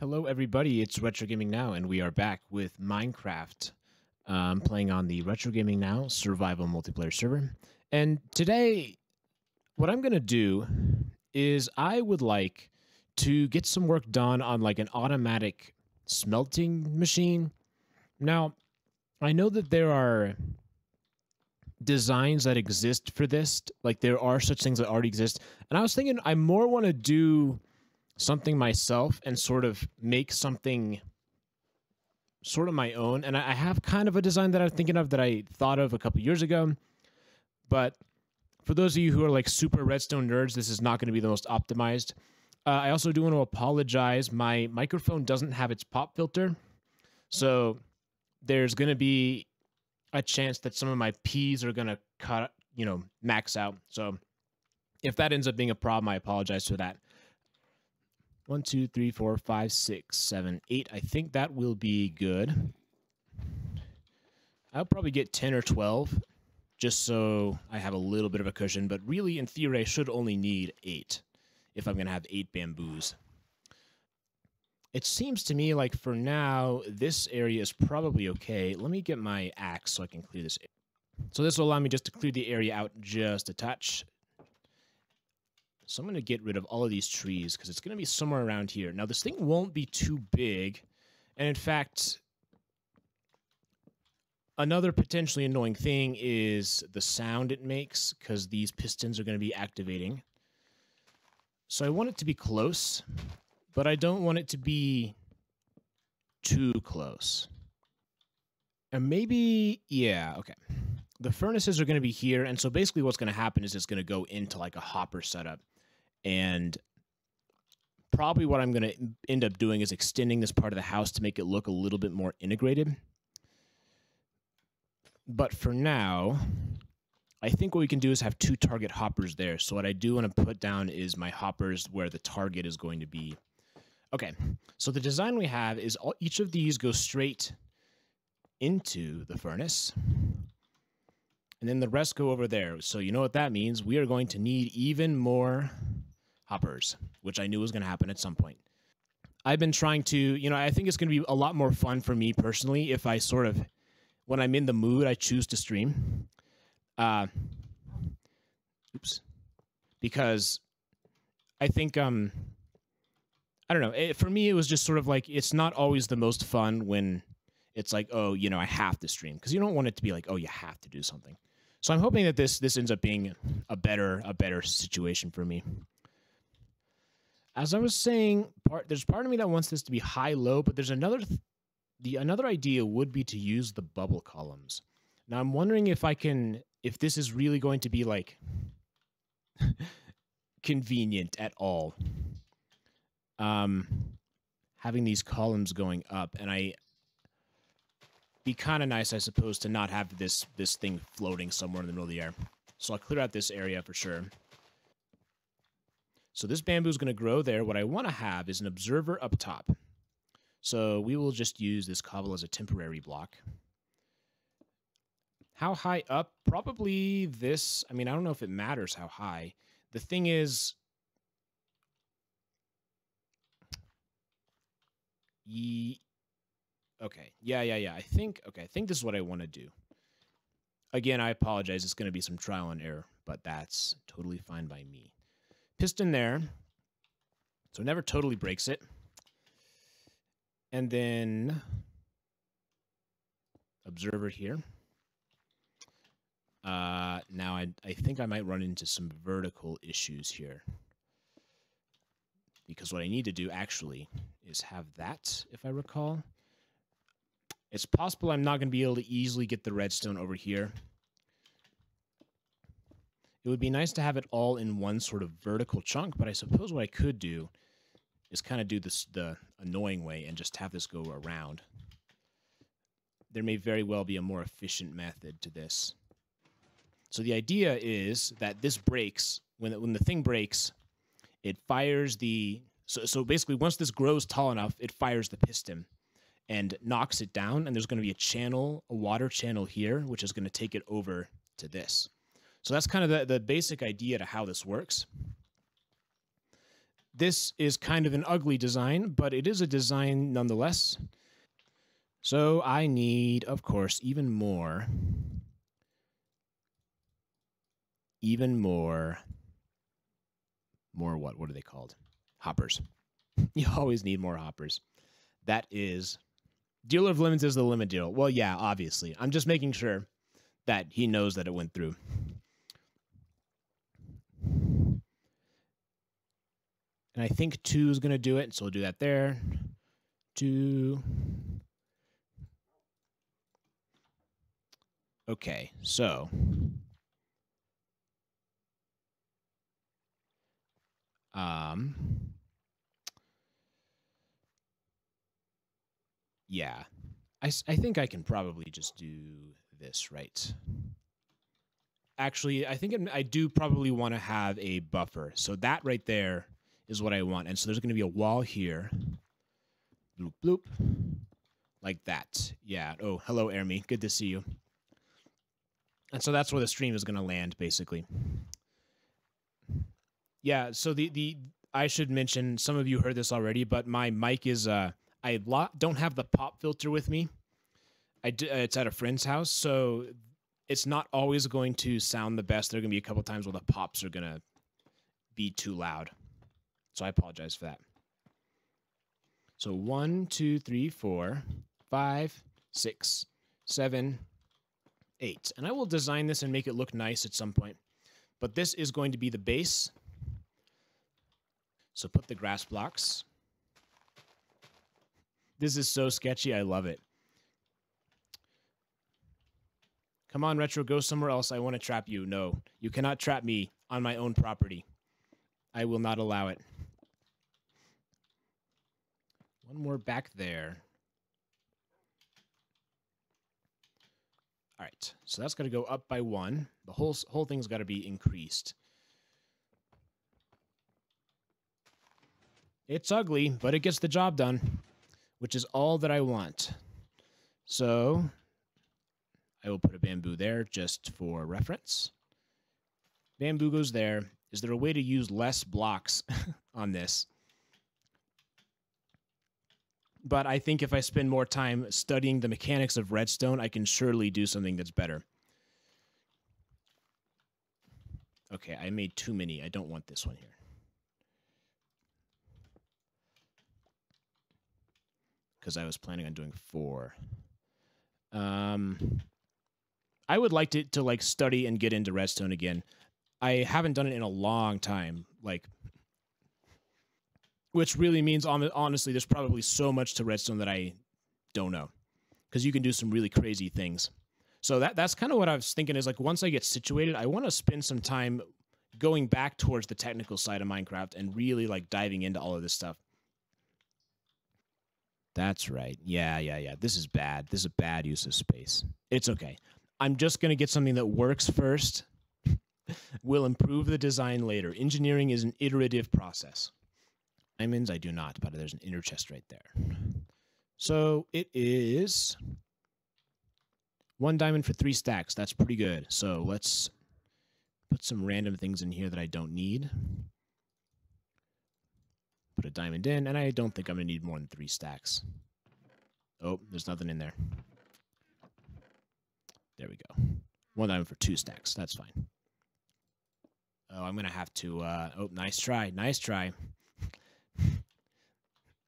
Hello, everybody. It's Retro Gaming Now, and we are back with Minecraft, playing on the Retro Gaming Now survival multiplayer server. And today, what I'm going to do is I would like to get some work done on like an automatic smelting machine. Now, I know that there are designs that exist for this. Like there are such things that already exist. And I was thinking I more want to do something myself and sort of make something sort of my own. And I have kind of a design that I'm thinking of that I thought of a couple years ago. But for those of you who are like super Redstone nerds, this is not going to be the most optimized. I also do want to apologize. My microphone doesn't have its pop filter. So there's going to be a chance that some of my P's are going to cut, max out. So if that ends up being a problem, I apologize for that. 1, 2, 3, 4, 5, 6, 7, 8. I think that will be good. I'll probably get 10 or 12 just so I have a little bit of a cushion. But really, in theory, I should only need 8 if I'm going to have 8 bamboos. It seems to me like for now, this area is probably okay. Let me get my axe so I can clear this area. So this will allow me just to clear the area out just a touch. So I'm going to get rid of all of these trees because it's going to be somewhere around here. Now, this thing won't be too big. And in fact, another potentially annoying thing is the sound it makes because these pistons are going to be activating. So I want it to be close, but I don't want it to be too close. And maybe, yeah, okay. The furnaces are going to be here. And so basically what's going to happen is it's going to go into like a hopper setup. And probably what I'm going to end up doing is extending this part of the house to make it look a little bit more integrated. But for now, I think what we can do is have 2 target hoppers there. So what I do want to put down is my hoppers where the target is going to be. Okay, so the design we have is each of these go straight into the furnace. And then the rest go over there. So you know what that means. We are going to need even more hoppers, which I knew was going to happen at some point. I've been trying to, I think it's going to be a lot more fun for me personally if I sort of, when I'm in the mood, I choose to stream. Because I think, I don't know. For me, it was just sort of like, it's not always the most fun when it's like, oh, I have to stream. Because you don't want it to be like, oh, you have to do something. So I'm hoping that this ends up being a better situation for me. As I was saying, there's part of me that wants this to be high-low, but there's another idea would be to use the bubble columns. Now I'm wondering if this is really going to be like convenient at all. Having these columns going up, and be kind of nice, I suppose, to not have this thing floating somewhere in the middle of the air. So I'll clear out this area for sure. So this bamboo is going to grow there. What I want to have is an observer up top. So we will just use this cobble as a temporary block. How high up? Probably this. I mean, I don't know if it matters how high. The thing is, okay. Yeah. I think this is what I want to do. Again, I apologize. It's going to be some trial and error, but that's totally fine by me. Piston there. So it never totally breaks it. And then observer here. Now I think I might run into some vertical issues here. Because what I need to do actually is have that, if I recall. It's possible I'm not going to be able to easily get the redstone over here. It would be nice to have it all in one sort of vertical chunk, but I suppose what I could do is kind of do this the annoying way and just have this go around. There may very well be a more efficient method to this. So the idea is that this breaks, when the thing breaks, it fires the... So basically, once this grows tall enough, it fires the piston and knocks it down, and there's going to be a water channel here, which is going to take it over to this. So that's kind of the basic idea to how this works. This is kind of an ugly design, but it is a design nonetheless. So I need, of course, even more. More what? What are they called? Hoppers. You always need more hoppers. That is... Dealer of limits is the limit deal. Well, yeah, obviously. I'm just making sure that he knows that it went through. And I think 2 is going to do it, so we'll do that there. 2. Okay, so... Yeah. I think I can probably just do this, right? Actually, I think I do probably want to have a buffer. So that right there is what I want. And so there's going to be a wall here. Bloop, bloop. Like that. Yeah. Oh, hello, Ermi. Good to see you. And so that's where the stream is going to land, basically. Yeah, so I should mention, some of you heard this already, but my mic is... I don't have the pop filter with me. It's at a friend's house, so it's not always going to sound the best. There are going to be a couple times where the pops are going to be too loud. So I apologize for that. So 1, 2, 3, 4, 5, 6, 7, 8. And I will design this and make it look nice at some point. But this is going to be the base. So put the grass blocks. This is so sketchy. I love it. Come on, Retro, go somewhere else. I want to trap you. No, you cannot trap me on my own property. I will not allow it. One more back there. All right, so that's got to go up by 1. The whole thing's got to be increased. It's ugly, but it gets the job done, which is all that I want. So I will put a bamboo there just for reference. Bamboo goes there. Is there a way to use less blocks on this? But I think if I spend more time studying the mechanics of Redstone, I can surely do something that's better. Okay, I made too many. I don't want this one here. Because I was planning on doing 4. I would like to like study and get into Redstone again. I haven't done it in a long time, like, which really means honestly, there's probably so much to Redstone that I don't know, because you can do some really crazy things. So that's kind of what I was thinking is, like, once I get situated, I want to spend some time going back towards the technical side of Minecraft and really like diving into all of this stuff. That's right. Yeah. This is bad. This is a bad use of space. It's okay. I'm just going to get something that works first. We'll improve the design later. Engineering is an iterative process. Diamonds, I do not, but there's an inner chest right there. So it is 1 diamond for 3 stacks. That's pretty good. So let's put some random things in here that I don't need. Put a diamond in, and I don't think I'm going to need more than 3 stacks. Oh, there's nothing in there. There we go. 1 diamond for 2 stacks. That's fine. Oh, I'm going to have to... oh, nice try. Nice try.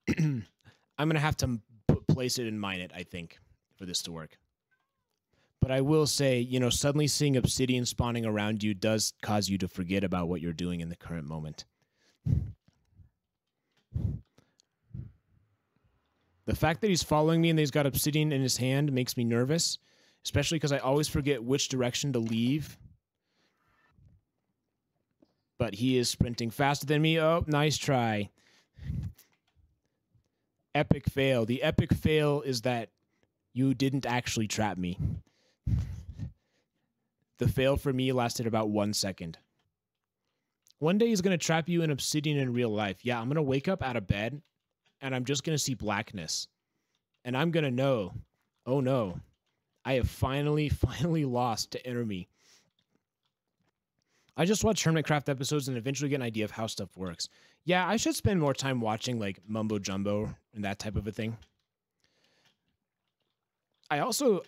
I'm going to have to place it and mine it, I think, for this to work. But I will say, you know, suddenly seeing obsidian spawning around you does cause you to forget about what you're doing in the current moment. The fact that he's following me and he's got obsidian in his hand makes me nervous, especially because I always forget which direction to leave. But he is sprinting faster than me. Oh, nice try. Epic fail. The epic fail is that you didn't actually trap me. The fail for me lasted about 1 second. One day he's going to trap you in obsidian in real life. Yeah, I'm going to wake up out of bed, and I'm just going to see blackness. And I'm going to know, oh no, I have finally lost to enemy. I just watch Hermitcraft episodes and eventually get an idea of how stuff works. Yeah, I should spend more time watching like Mumbo Jumbo and that type of a thing. I also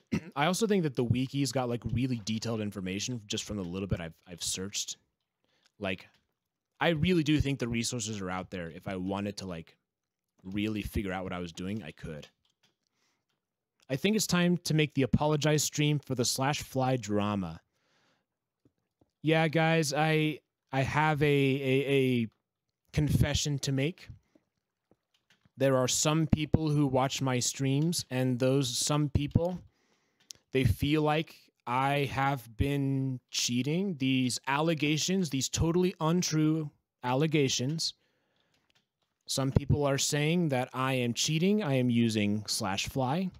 think that the wiki's got like really detailed information just from the little bit I've searched. Like, I really do think the resources are out there. If I wanted to like really figure out what I was doing, I could. I think it's time to make the apologize stream for the /fly drama. Yeah, guys, I have a confession to make. There are some people who watch my streams, and those some people, they feel like I have been cheating. These allegations, these totally untrue allegations. Some people are saying that I am cheating. I am using /fly.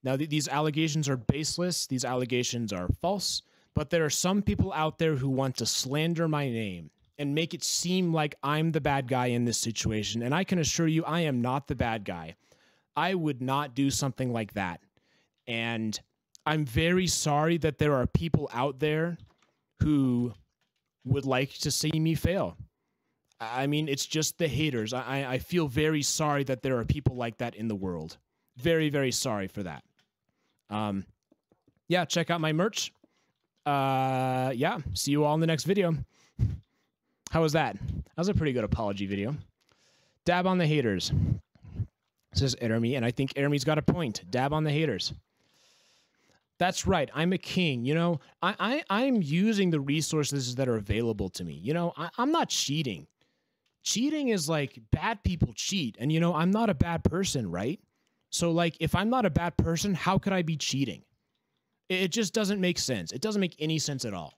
Now, these allegations are baseless. These allegations are false. But there are some people out there who want to slander my name and make it seem like I'm the bad guy in this situation. And I can assure you, I am not the bad guy. I would not do something like that. And I'm very sorry that there are people out there who would like to see me fail. I mean, it's just the haters. I feel very sorry that there are people like that in the world. Very, very sorry for that. Yeah, check out my merch. Yeah, see you all in the next video. How was that? That was a pretty good apology video. Dab on the haters, says Ermi, and I think Ermi's got a point. Dab on the haters. That's right. I'm a king. You know, I'm using the resources that are available to me. You know, I'm not cheating. Cheating is like bad people cheat. And, you know, I'm not a bad person, right? So, like, if I'm not a bad person, how could I be cheating? It just doesn't make sense. It doesn't make any sense at all.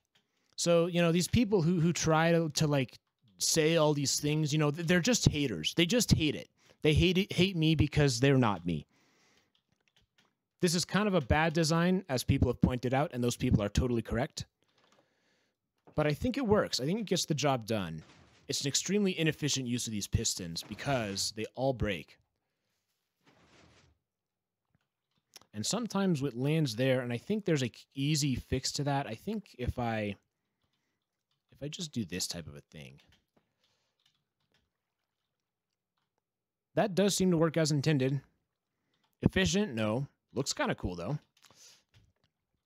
So, you know, these people who try to like say all these things, you know, they're just haters. They just hate it. They hate me because they're not me. This is kind of a bad design, as people have pointed out, and those people are totally correct. But I think it works. I think it gets the job done. It's an extremely inefficient use of these pistons because they all break. And sometimes it lands there, and I think there's an easy fix to that. I think if I just do this type of a thing. That does seem to work as intended. Efficient? No. Looks kind of cool, though.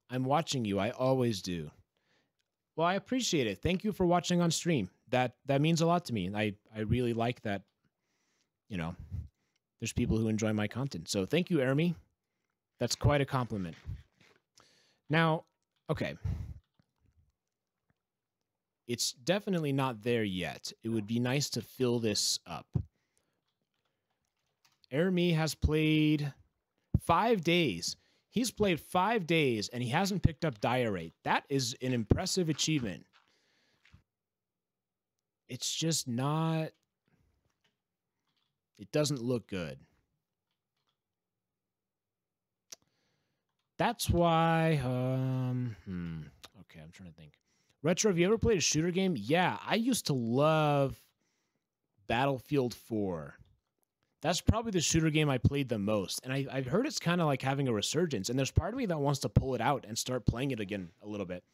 I'm watching you. I always do. Well, I appreciate it. Thank you for watching on stream. That means a lot to me. I really like that, you know, there's people who enjoy my content. So thank you, Ermi. That's quite a compliment. Now, okay. It's definitely not there yet. It would be nice to fill this up. Ermi has played 5 days. He's played 5 days, and he hasn't picked up diorite. That is an impressive achievement. It's just not... It doesn't look good. That's why... Okay, I'm trying to think. Retro, have you ever played a shooter game? Yeah, I used to love Battlefield 4. That's probably the shooter game I played the most. And I've heard it's kind of like having a resurgence. And there's part of me that wants to pull it out and start playing it again a little bit.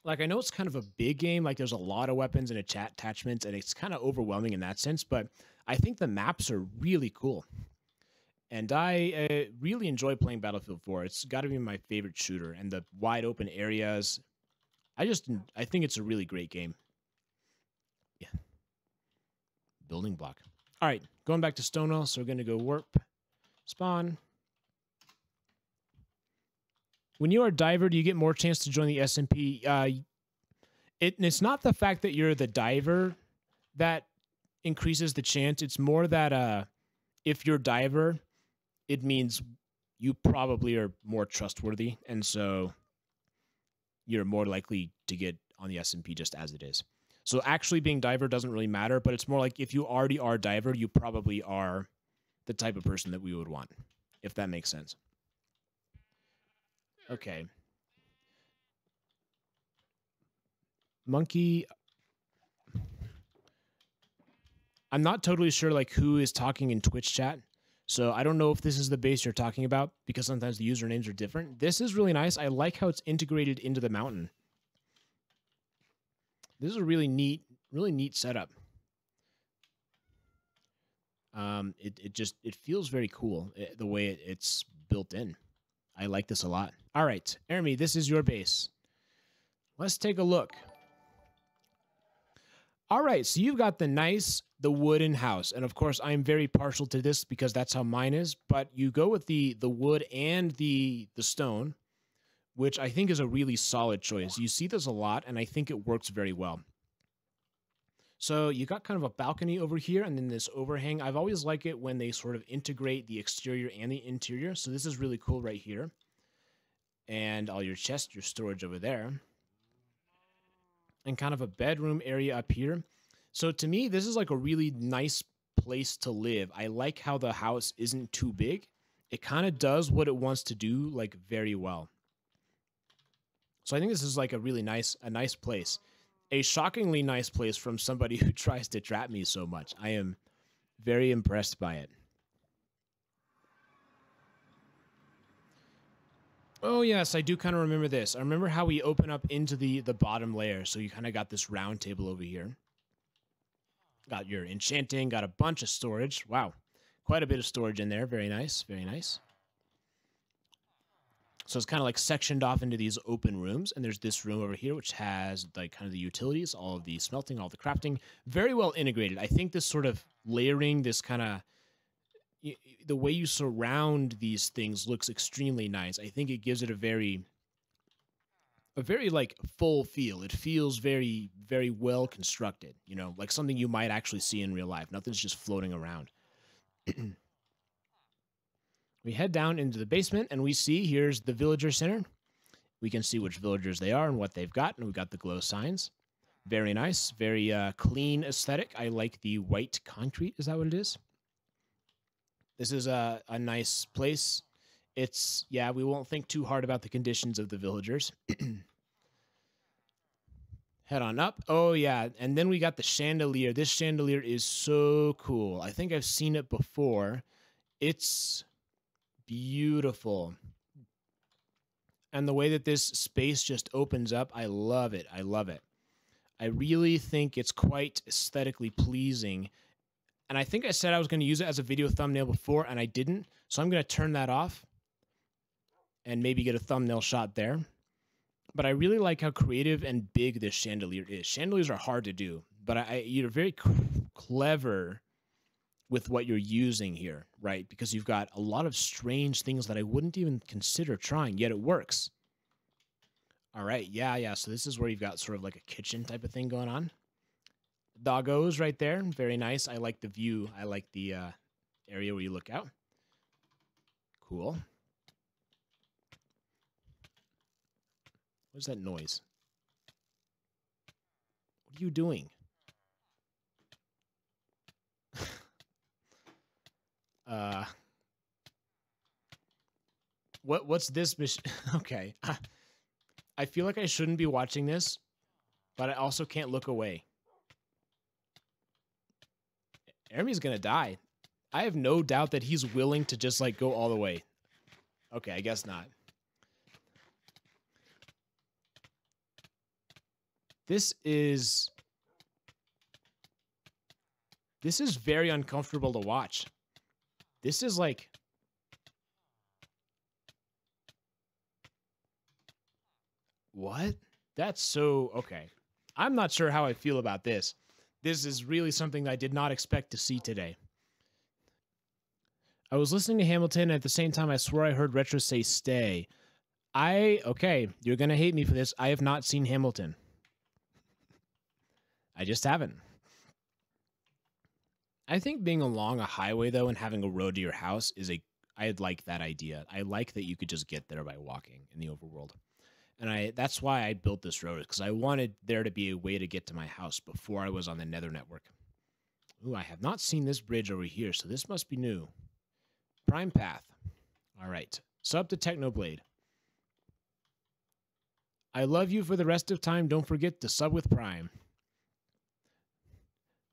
Like, I know it's kind of a big game. Like, there's a lot of weapons and attachments. And it's kind of overwhelming in that sense. But I think the maps are really cool. And I really enjoy playing Battlefield 4. It's got to be my favorite shooter. And the wide open areas. I think it's a really great game. Yeah. Building block. All right. Going back to Stonewall. So we're going to go warp. Spawn. When you are a diver, do you get more chance to join the SMP? It's not the fact that you're the diver that increases the chance. It's more that if you're a diver, it means you probably are more trustworthy, and so you're more likely to get on the SMP just as it is. So actually being diver doesn't really matter, but it's more like if you already are diver, you probably are the type of person that we would want, if that makes sense. Okay. Monkey. I'm not totally sure like who is talking in Twitch chat. So I don't know if this is the base you're talking about because sometimes the usernames are different. This is really nice. I like how it's integrated into the mountain. This is a really neat setup. It feels very cool the way it's built in. I like this a lot. All right, Ermi, this is your base. Let's take a look. All right, so you've got the wooden house, and of course I'm very partial to this because that's how mine is. But you go with the wood and the stone, which I think is a really solid choice. You see this a lot, and I think it works very well. So you got kind of a balcony over here, and then this overhang. I've always liked it when they sort of integrate the exterior and the interior. So this is really cool right here. And all your chests, your storage over there. And kind of a bedroom area up here. So to me, this is like a really nice place to live. I like how the house isn't too big. It kind of does what it wants to do, like, very well. So I think this is like a really nice place. A shockingly nice place from somebody who tries to trap me so much. I am very impressed by it. Oh, yes, I do kind of remember this. I remember how we open up into the bottom layer. So you kind of got this round table over here. Got your enchanting, got a bunch of storage. Wow, quite a bit of storage in there. Very nice, very nice. So it's kind of like sectioned off into these open rooms. And there's this room over here, which has like kind of the utilities, all of the smelting, all the crafting. Very well integrated. I think this sort of layering, this kind of, the way you surround these things looks extremely nice. I think it gives it a very like full feel. It feels very, very well constructed, you know, like something you might actually see in real life. Nothing's just floating around. We head down into the basement and we see here's the villager center. We can see which villagers they are and what they've got. And we've got the glow signs. Very nice. Very clean aesthetic. I like the white concrete. Is that what it is? This is a nice place. It's, yeah, we won't think too hard about the conditions of the villagers. Head on up. Oh, yeah. And then we got the chandelier. This chandelier is so cool. I think I've seen it before. It's beautiful. And the way that this space just opens up, I love it. I love it. I really think it's quite aesthetically pleasing. And I think I said I was going to use it as a video thumbnail before, and I didn't. So I'm going to turn that off and maybe get a thumbnail shot there. But I really like how creative and big this chandelier is. Chandeliers are hard to do, but you're very clever with what you're using here, right? Because you've got a lot of strange things that I wouldn't even consider trying, yet it works. All right, yeah. So this is where you've got sort of like a kitchen type of thing going on. Doggos right there, very nice. I like the view. I like the area where you look out. Cool. What's that noise? What are you doing? What's this mission? Okay. I feel like I shouldn't be watching this, but I also can't look away. Ermi's gonna die. I have no doubt that he's willing to just like go all the way. Okay, I guess not. This is very uncomfortable to watch. This is like, what? That's so, okay. I'm not sure how I feel about this. This is really something I did not expect to see today. I was listening to Hamilton, and at the same time, I swear I heard Retro say stay. Okay, you're going to hate me for this. I have not seen Hamilton. I just haven't. I think being along a highway, though, and having a road to your house is I like that idea. I like that you could just get there by walking in the overworld. And that's why I built this road, because I wanted there to be a way to get to my house before I was on the Nether network. Ooh, I have not seen this bridge over here, so this must be new. Prime path. All right. Sub to Technoblade. I love you for the rest of time. Don't forget to sub with Prime.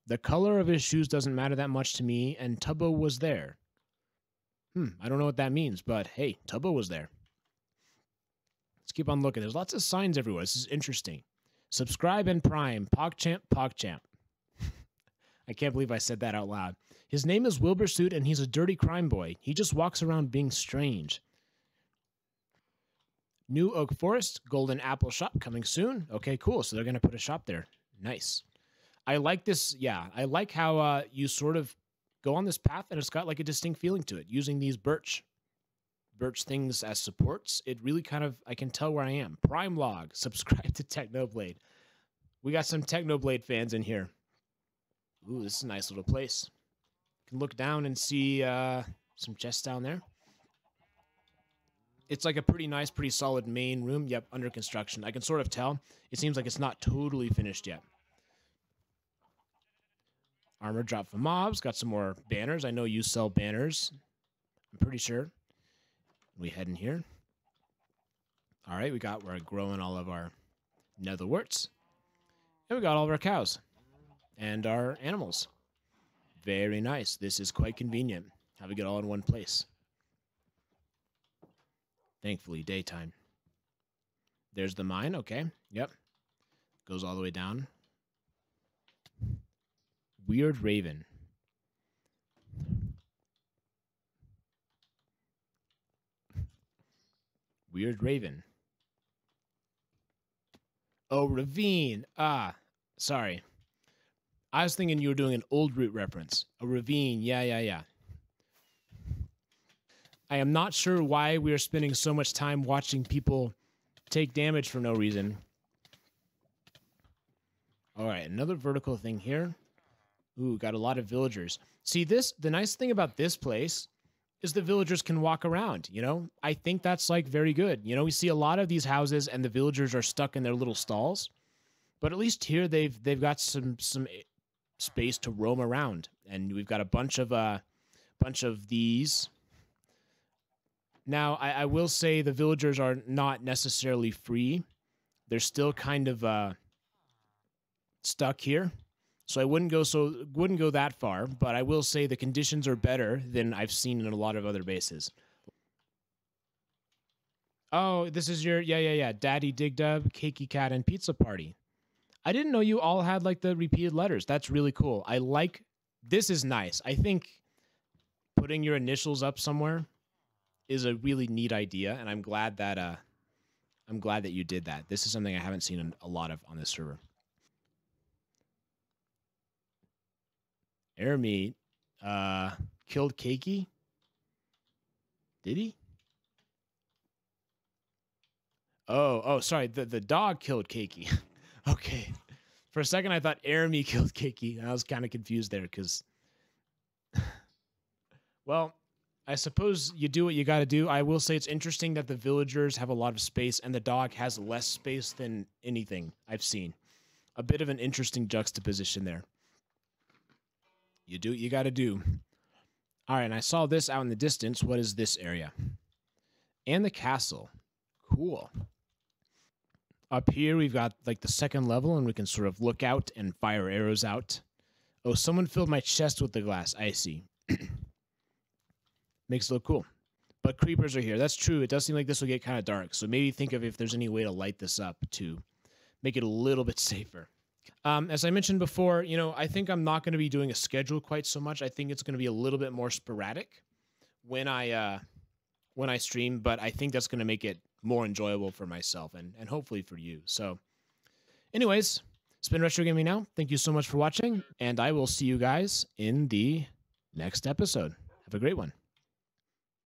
The color of his shoes doesn't matter that much to me, and Tubbo was there. I don't know what that means, but hey, Tubbo was there. Let's keep on looking. There's lots of signs everywhere. This is interesting. Subscribe and prime. PogChamp, PogChamp. I can't believe I said that out loud. His name is Wilbursuit, and he's a dirty crime boy. He just walks around being strange. New Oak Forest, Golden Apple Shop coming soon. Okay, cool. So they're going to put a shop there. Nice. I like this. Yeah, I like how you sort of go on this path, and it's got like a distinct feeling to it. Using these birch things as supports, it really kind of, I can tell where I am. Prime Log, subscribe to Technoblade. We got some Technoblade fans in here. Ooh, this is a nice little place. You can look down and see some chests down there. It's like a pretty nice, pretty solid main room. Yep, under construction. I can sort of tell. It seems like it's not totally finished yet. Armor drop for mobs. Got some more banners. I know you sell banners. I'm pretty sure. We head in here. All right, we're growing all of our nether warts. And we got all of our cows. And our animals. Very nice. This is quite convenient. Have it get all in one place. Thankfully, daytime. There's the mine. Okay. Yep. Goes all the way down. Weird Raven. Weird Raven. Oh, ravine. Ah, sorry. I was thinking you were doing an old root reference. A ravine. Yeah. I am not sure why we are spending so much time watching people take damage for no reason. All right, another vertical thing here. Ooh, got a lot of villagers. See, the nice thing about this place is the villagers can walk around, you know? I think that's, like, very good. You know, we see a lot of these houses, and the villagers are stuck in their little stalls. But at least here, they've got some space to roam around. And we've got a bunch of these. Now, I will say the villagers are not necessarily free. They're still kind of stuck here. So I wouldn't go that far, but I will say the conditions are better than I've seen in a lot of other bases. Oh, this is your yeah. Daddy Dig Dub, Cakey Cat, and Pizza Party. I didn't know you all had like the repeated letters. That's really cool. I like this is nice. I think putting your initials up somewhere is a really neat idea, and I'm glad that you did that. This is something I haven't seen a lot of on this server. Airmeat killed Cakey? Did he? Oh, sorry. The dog killed Cakey. Okay. For a second, I thought Airmeat killed Cakey. I was kind of confused there because... Well, I suppose you do what you got to do. I will say it's interesting that the villagers have a lot of space and the dog has less space than anything I've seen. A bit of an interesting juxtaposition there. You do what you got to do. All right, and I saw this out in the distance. What is this area? And the castle. Cool. Up here, we've got like the second level, and we can sort of look out and fire arrows out. Oh, someone filled my chest with the glass. I see. Makes it look cool. But creepers are here. That's true. It does seem like this will get kind of dark. So maybe think of if there's any way to light this up to make it a little bit safer. As I mentioned before, you know, I think I'm not going to be doing a schedule quite so much. I think it's going to be a little bit more sporadic when I stream, but I think that's going to make it more enjoyable for myself and hopefully for you. So anyways, it's been Retro Gaming Now. Thank you so much for watching, and I will see you guys in the next episode. Have a great one.